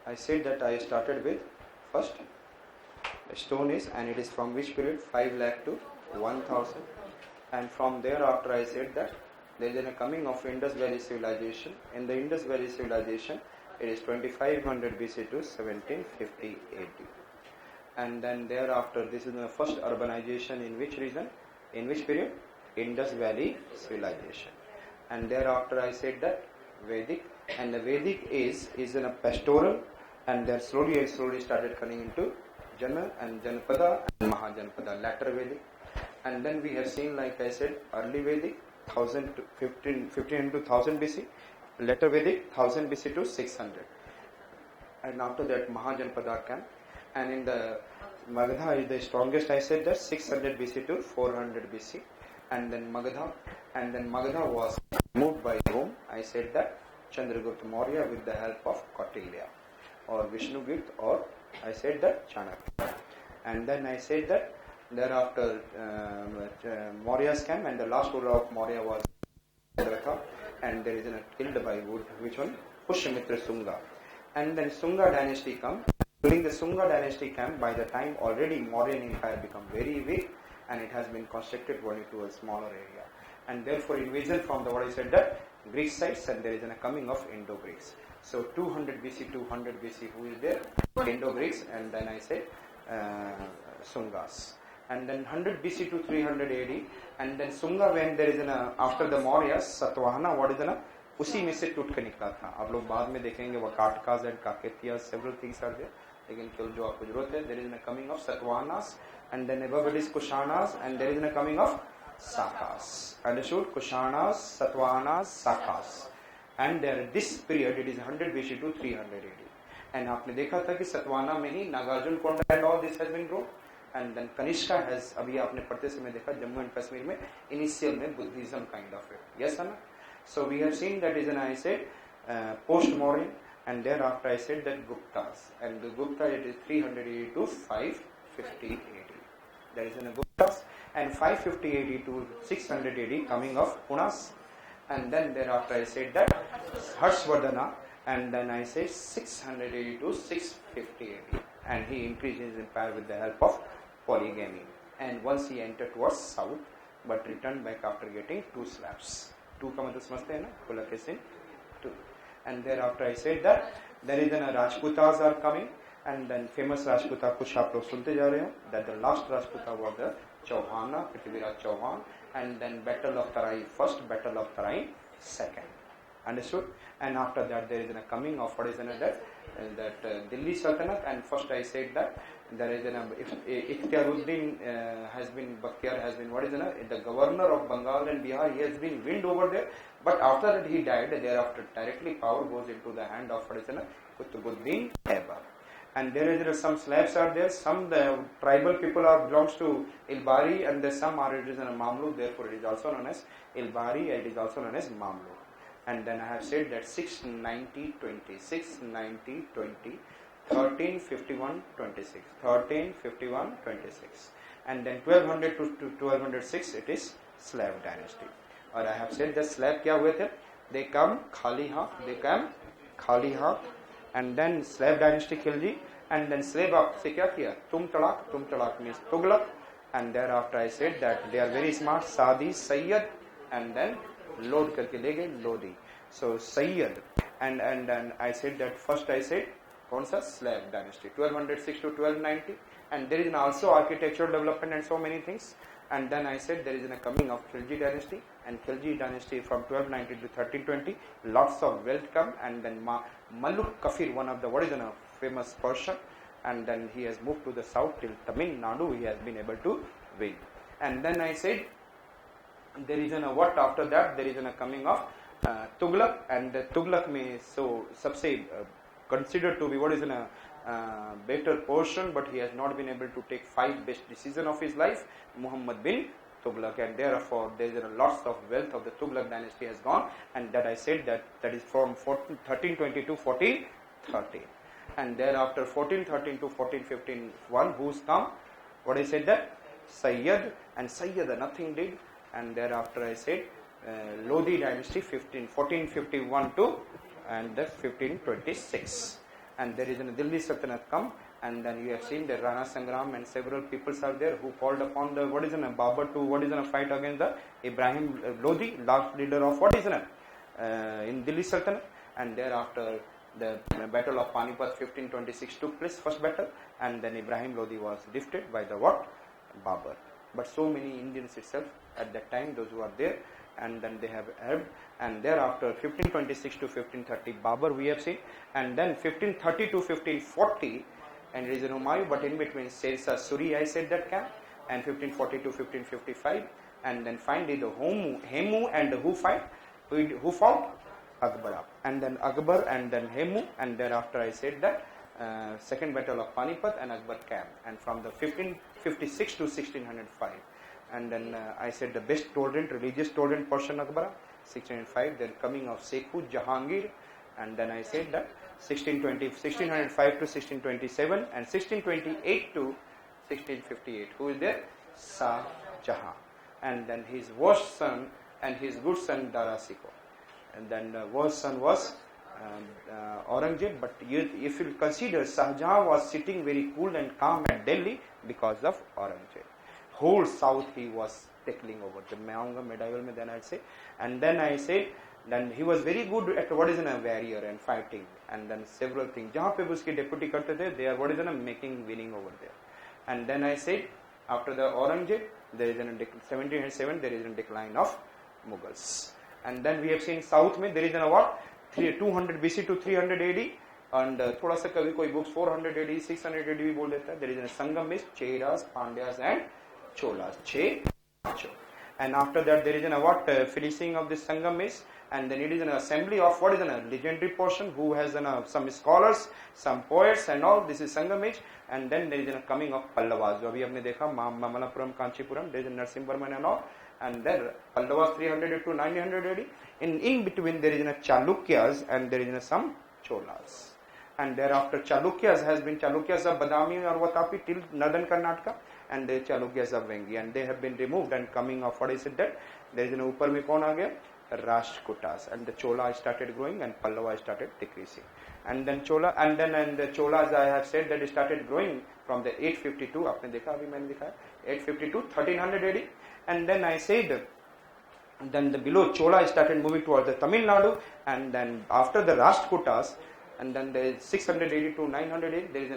I said that I started with first stone is, and it is from which period? 5 lakh to 1000, and from there after I said that there is a coming of Indus Valley civilization. In the Indus Valley civilization, it is 2500 BC to 1750 AD, and then thereafter this is the first urbanization in which region, in which period? Indus Valley civilization. And thereafter I said that Vedic, and the Vedic is in a pastoral, and then slowly started coming into Jana and Janapada and Mahajanpada, latter Vedic. And then we have seen, like I said, early Vedic 1000 to 1500 to 1000 BC, later Vedic 1000 BC to 600, and after that Mahajanpada came, and in the Magadha is the strongest. I said that 600 BC to 400 BC, and then Magadha was moved by whom? I said that Chandragupta Maurya with the help of Kautilya or Vishnugupta, or I said that Chanakya. And then I said that thereafter Mauryas came, and the last ruler of Maurya was Chandragupta, and there is a killed by wood, which one? Pushyamitra Sunga. And then Sunga dynasty come. During the Sunga dynasty came, by the time already Mauryan Empire become very weak, and it has been constructed only to a smaller area, and therefore invasion from the, what I said, that Greek sites, and there is a coming of Indo-Greeks. So 200 BC, 200 BC, who is there? Indo-Greeks, and then I said Sungas. And then 100 BC to 300 AD, and then Sunga, when there is an after the Mauryas, Satvahana, what is an उसी में से टूट के निकला था. आप लोग बाद में देखेंगे Vakatkas and Kakatiyas, several things are there. लेकिन केवल जो आपको जरूरत है, there is a coming of Satavahanas, and then above it is Kushanas, and there is a coming of Sakas. Understood? Kushanas, Satavahanas, Sakas. And there this period it is 100 BC to 300 AD. And आपने देखा था कि सतवाना में ही नागार्जुन कोंडा and all this has been grown. And then Kanishka has, अभी आपने पढ़ते समय देखा जम्मू एंड कश्मीर में initial में Buddhism kind of it. Yes or no? So we have seen that is an, I said, post-Mauryan, and thereafter I said that Guptas, and the Gupta it is 300 AD to 550 AD. There is an Guptas, and 550 AD to 600 AD coming of Punas, and then thereafter I said that Harshvardhana, and then I said 600 AD to 650 AD, and he increased his empire with the help of polygamy, and once he entered towards south, but returned back after getting 2 slaps. 2 का मतलब समझते हैं ना, Pulakeshin 2. And thereafter I said that there is an Rajputas are coming, and then famous Rajputa कुछ आप लोग सुनते जा रहे हो, that the last Rajputa was the Chauhana, Prithviraj Chauhan, and then Battle of Tarai first, Battle of Tarai second. Understood? And after that there is a coming of what is another that Delhi Sultanate, and first I said that there is an Ikhtiaruddin Bakhtiar has been what is the governor of Bengal and Bihar. He has been wind over there, but after that he died. Thereafter directly power goes into the hand of what is Qutbuddin Aibar. And there is some Slavs are there. Some the tribal people are belongs to Ilbari, and there some are it is a Mamluk. Therefore it is also known as Ilbari. It is also known as Mamluk. And then I have said that 690 20, 690 20, 1351 26, 1351 26, and then 1200 to 1206 it is Slav dynasty. Or I have said the Slav क्या हुए थे? They come खाली हाथ, and then Slav dynasty Khilji, and then Slav आपसे क्या किया? तुम तड़ाक means Tughlaq, and thereafter I said that they are very smart. Sadi, Sayyid, and then load करके ले गए Lodi. So Sayyid, and I said that first I said कौन सा Slav dynasty 1206 to 1290, and there is also architectural development and so many things. And then I said there is a coming of Khilji dynasty, and Khilji dynasty from 1290 to 1320, lots of wealth come, and then Maluk Kafir, one of the what is a famous Persian, and then he has moved to the south till Tamil Nadu. He has been able to win. And then I said there is a what after that there is a coming of Tughlaq, and the Tughlaq may so सबसे considered to be what is in a better portion, but he has not been able to take 5 best decisions of his life, Muhammad bin Tughlaq, and therefore there is lots of wealth of the Tughlaq dynasty has gone, and that I said that is from 1320 to 1413, and thereafter 1413 to 1415 one who's come, what I said that Sayyid, and Sayyid nothing did, and thereafter I said Lodi dynasty 1451 to and the 1526, and there is a Delhi Sultanate come, and then you have seen the Rana Sangram and several peoples are there who called upon the Babur to fight against the Ibrahim Lodi, last leader of in Delhi Sultanate, and thereafter the battle of Panipat 1526 took place, first battle, and then Ibrahim Lodi was defeated by the Babur. But so many Indians itself at that time, those who are there, and then they have helped, and thereafter 1526 to 1530 Babur we have seen, and then 1530 to 1540 and it is in Humayun, but in between Sirsa Suri I said that camp, and 1540 to 1555, and then finally the Hemu and who fight, who fought? Akbar, and then Akbar and then Hemu, and thereafter I said that second battle of Panipat and Akbar camp, and from the 1556 to 1605, and then I said the best tolerant, religious tolerant person Akbar, 1605, then coming of Sekhu Jahangir, and then I said that 1605 to 1627 and 1628 to 1658, who is there? Shah Jahan, and then his worst son and his good son Dara Sikho. And then the worst son was Aurangzeb, but if you consider Shah Jahan was sitting very cool and calm at Delhi because of Aurangzeb. Whole south he was tackling over. Then I say, and then I said, then he was very good at a warrior and fighting, and then several things. Jahan pe uske deputy karte the, they are making winning over there. And then I said, after the Aurangzeb, there is 1707, there is a decline of Mughals. And then we have seen south mein there is a what? 200 BC to 300 AD, and thoda sa kabhi koi books 400 AD, 600 AD bhi bol deta hai. There is a Sangam is Cheras, Pandyas and Cholas. And after that there is a what? Finishing of this Sangam is, and then it is an assembly of what is a legendary portion who has some scholars, some poets and all. This is Sangam age, and then there is a coming of Pallavas. जो अभी हमने देखा Mamalapuram, Kanchipuram, there is a Narasimhavarman and all. And there Pallavas 300 to 900 AD. In between there is a Chalukyas and there is some Cholas. And thereafter Chalukyas has been Chalukyas of Badami or Vatapi till northern Karnataka, and the Chalukyas of Vengi, and they have been removed, and coming of what is it that there is an Upar mein kaun aa gaya? Rashtrakutas, and the Chola started growing and Pallava started decreasing. And then Chola, and the Cholas I have said that it started growing from the 852, आपने देखा अभी मैंने दिखाया 852 1300 AD, and then I said then the below Chola started moving towards the Tamil Nadu, and then after the Rashtrakutas, and then there is 680 to 900 AD, there is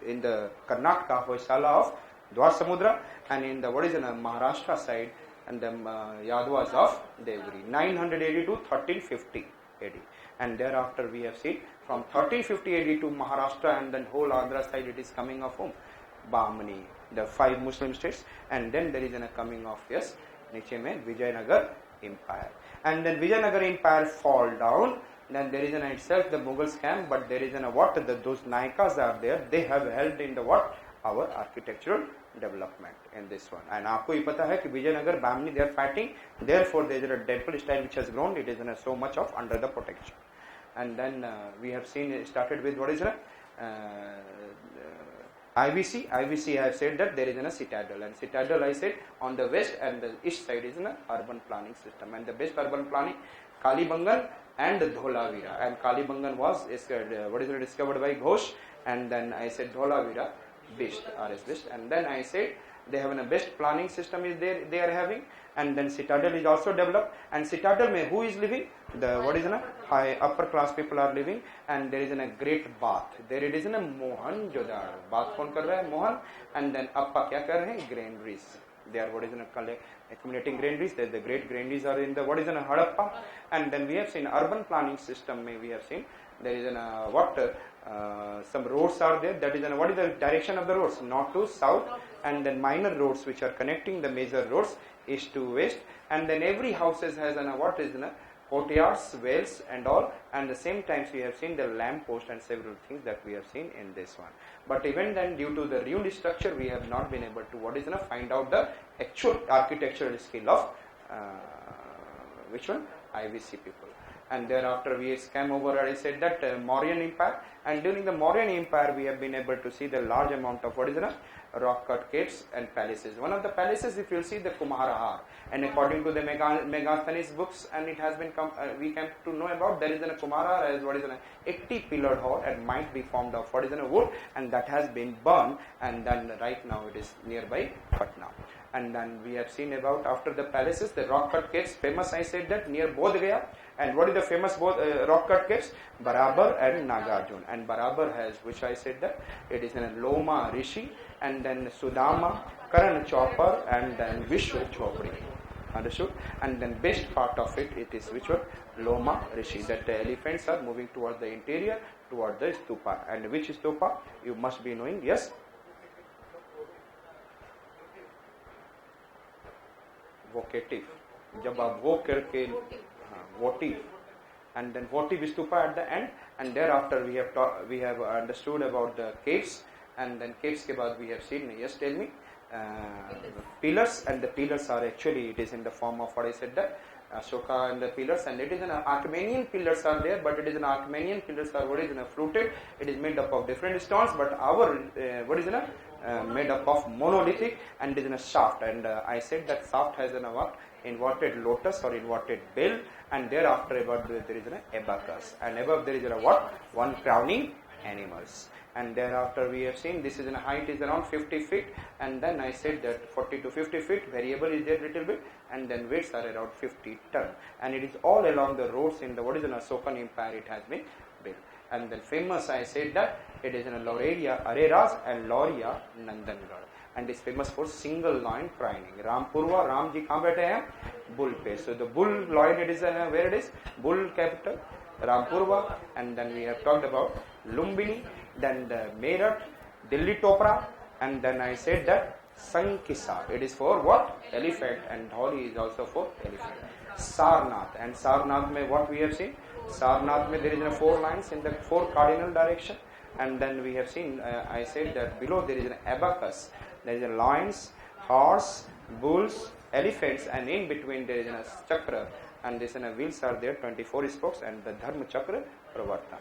in the Karnataka Hoysala of Dwar Samudra, and in the what is in Maharashtra side, and the Yadavas of Devgiri, 980 to 1350 AD. And thereafter we have seen from 1350 AD to Maharashtra, and then whole Andhra side it is coming of whom? Bahmani, the 5 Muslim states, and then there is a coming of yes, niche mein Vijayanagar Empire. And then Vijayanagar Empire fall down, then there is an itself the Mughals camp, but there is what those Naikas are there, they have held in the what? Our architectural development in this one. And आपको ये पता है कि Vijayanagar Bahmani they are fighting, therefore there is a temple style which has grown, it is so much of under the protection. And then we have seen it started with what is IBC. IBC I have said that there is a citadel, and citadel I said on the west and the east side is an urban planning system, and the best urban planning Kalibangan and Dholavira, and Kalibangan was discovered by Ghosh, and then I said Dholavira best, and then I said they have a best planning system is there they are having, and then citadel is also developed, and citadel mein who is living? The what is high upper class people are living, and there is a great bath, there it is in a Mohan Jodar, bath kaun kar raha hai? Mohan, and then appa kya kar rahe hain? Granaries, they are what is accumulating granaries, the great granaries are in the what is in a Harappa. And then we have seen urban planning system we have seen there is some roads are there, that is what is the direction of the roads? North to south, and then minor roads which are connecting the major roads east to west, and then every houses has what is courtyards, wells and all, and the same times we have seen the lamp post and several things that we have seen in this one. But even then due to the ruined structure we have not been able to find out the actual architectural skill of which one? IBC people. and thereafter we came over, I said that Mauryan Empire, and during the Mauryan Empire we have been able to see the large amount of what is the rock cut caves and palaces. One of the palaces, if you see, the Kumarahar, and according to the Megasthenes books, and it has been we came to know about, there is a Kumarahar as what is an 80 pillared hall and might be formed of what is a wood, and that has been burned, and then right now it is nearby Patna. And then we have seen about, after the palaces, the rock cut caves, famous, I said that, near Bodh Gaya. And what is the famous rock cut caves? Barabar and Nagarjun. And Barabar has, which I said that, it is in Loma Rishi, and then Sudama, Karan Chopper, and then Vishwa Chopri. Understood? And then best part of it, it is which one? Loma Rishi. That the elephants are moving towards the interior, towards the stupa. And which stupa? You must be knowing, yes? Vocative. जब आप वो करके votive, and then votive stupa at the end, and thereafter we have understood about the caves, and then caves के बाद we have seen, yes, tell me, pillars, and the pillars are actually, it is in the form of what I said, that Ashoka and the pillars, and it is an Armenian pillars are there, but it is an Armenian pillars are what is in a fluted, it is made up of different stones, but our what is in a made up of monolithic, and it is in a shaft, and I said that shaft has an what? Inverted lotus or inverted bell, and thereafter above there is an abacus, and above there is a what? One crowning animals. And thereafter we have seen this is in a height is around 50 feet, and then I said that 40 to 50 feet, variable is there little bit, and then weights are around 50 ton, and it is all along the roads in the what is an Ashokan Empire it has been built. And then famous, I said that it is in a Laurelia Areras and Lauria Nandangarh, and is famous for single line trining. Rampurva, Ramji kahan baithe hain? Bull pe. So the bull line, it is where it is? Bull capital, Rampurva, and then we have talked about Lumbini, then the Meerut, Delhi Topra, and then I said that Sankisa, it is for what? Elephant, and Dholi is also for elephant. Sarnath, and Sarnath mein what we have seen? Sarnath mein there is 4 lines in the 4 cardinal direction, and then we have seen, I said that below there is an abacus, there is a lions, horse, bulls, elephants, and in between there is a chakra, and this wheels are there, 24 spokes, and the Dharma Chakra Pravarta.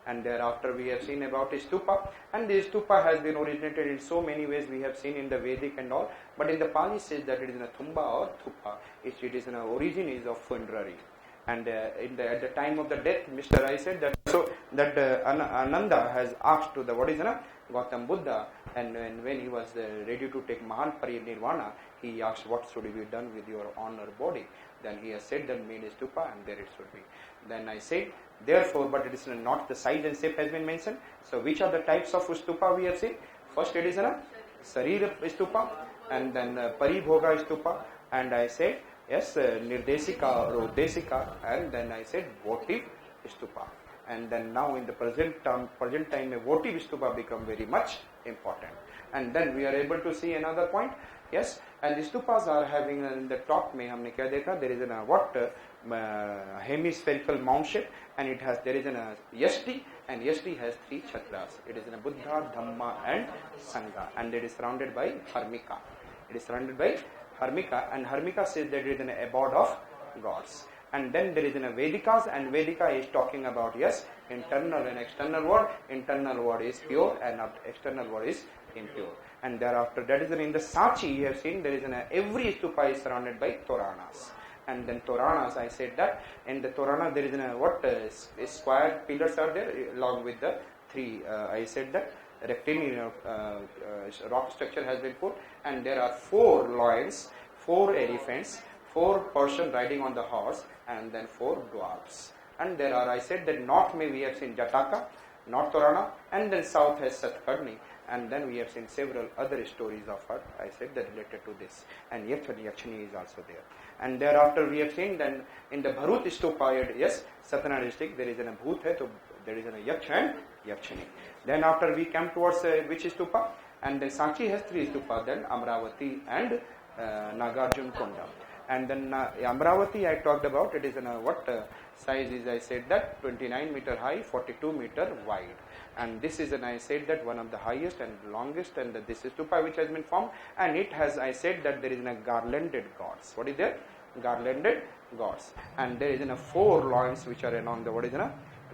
And thereafter we have seen about stupa, and the stupa has been originated in so many ways we have seen in the Vedic and all, but in the Pali says that it is in a thumba or thupa, it is an origin is of funerary. And at the time of the death, Mr. I said that so that Ananda has asked to the what is Gautam Buddha, and when he was ready to take Mahan Parinirvana, he asked what should be done with your honor body. Then he has said that made stupa, and there it should be. Then I said therefore, but it is not the size and shape has been mentioned. So which are the types of stupa we have seen? First it is a Sarira stupa, and then Paribhoga stupa, and I said yes, Nirdesika or Udesika, and then I said votive stupa. And then now in the present time a votive stupa become very much important. And then we are able to see another point, yes, and the stupas are having in the top mein humne kya dekha, there is a what hemispherical mound shape, and it has there is an yasti, and yasti has 3 chakras. It is in a Buddha, Dhamma, and Sangha, and it is surrounded by Harmika. It is surrounded by Harmika, and Harmika says that it is an abode of gods. And then there is in a Vedikas, and Vedika is talking about yes, internal and external word. Internal word is pure, and external word is impure. And thereafter that is in the Sachi you have seen there is every stupa is surrounded by Toranas. And then Toranas, I said that in the Torana there is what square pillars are there along with the 3. I said that rectangular rock structure has been put, and there are 4 lions, 4 elephants, 4 person riding on the horse, and then 4 dwarfs. And there are, I said that north may we have seen Jataka, North Torana, and then south has Satkarni, and then we have seen several other stories of her, I said that related to this, and Yakshani is also there. And thereafter we have seen then in the Bharut stupa, yes, Satana district, there is a Bhoot hai, so there is a Yaksh and Yakshani. Then after we come towards which stupa, and then Sanchi has 3 stupa, then Amravati and Nagarjun Konda. And then Amravati I talked about, it is what size is, I said that 29 meter high, 42 meter wide. And this is, I said that one of the highest and longest, and this is stupa which has been formed, and it has, I said that there is a garlanded gods. What is there? Garlanded gods. And there is 4 lines which are along the what is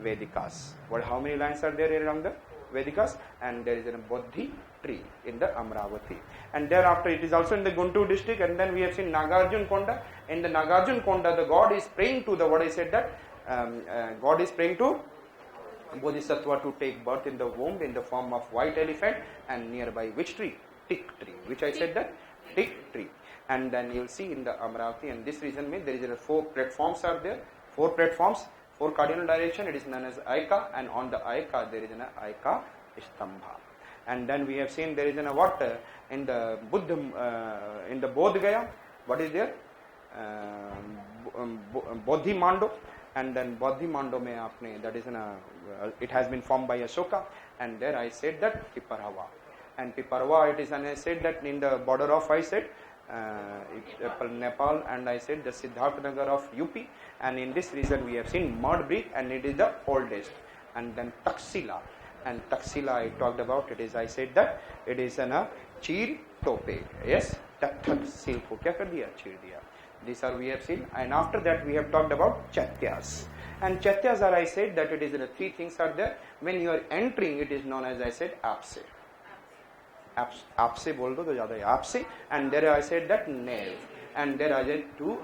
Vedikas. How many lines are there along the Vedikas? And there is a Bodhi tree in the Amravati. And thereafter it is also in the Guntur district. And then we have seen Nagarjun Konda. In the Nagarjun Konda, the god is praying to the what I said that God is praying to Bodhisattva to take birth in the womb in the form of white elephant, and nearby which tree? Teak tree. Which I said that? Teak tree. And then you will see in the Amravati, and this reason means there is 4 platforms are there. 4 platforms, 4 cardinal direction. It is known as Aika, and on the Aika there is an Aika Stambha. And then we have seen there is what in the Buddha in the Bodh Gaya. What is there? Bodhi Mando. And then Bodhi Mando mein aapne, that is it has been formed by Ashoka, and there I said that Piparava. And Piparava, it is, and I said that in the border of, I said Nepal, and I said the Siddharth Nagar of UP, and in this region we have seen mud brick, and it is the oldest. And then Taxila, and Taxila I talked about, it is, I said that it is an Cheer Tope, yes, Tathak silk ko kya kar diya? Cheer diya. These are we have seen, and after that we have talked about Chaityas. And Chaityas are, I said that it is 3 things are there. When you are entering, it is known as, I said, Apse. Apse bol do to zyada hai. Apse, and there I said that Nave, and there are 2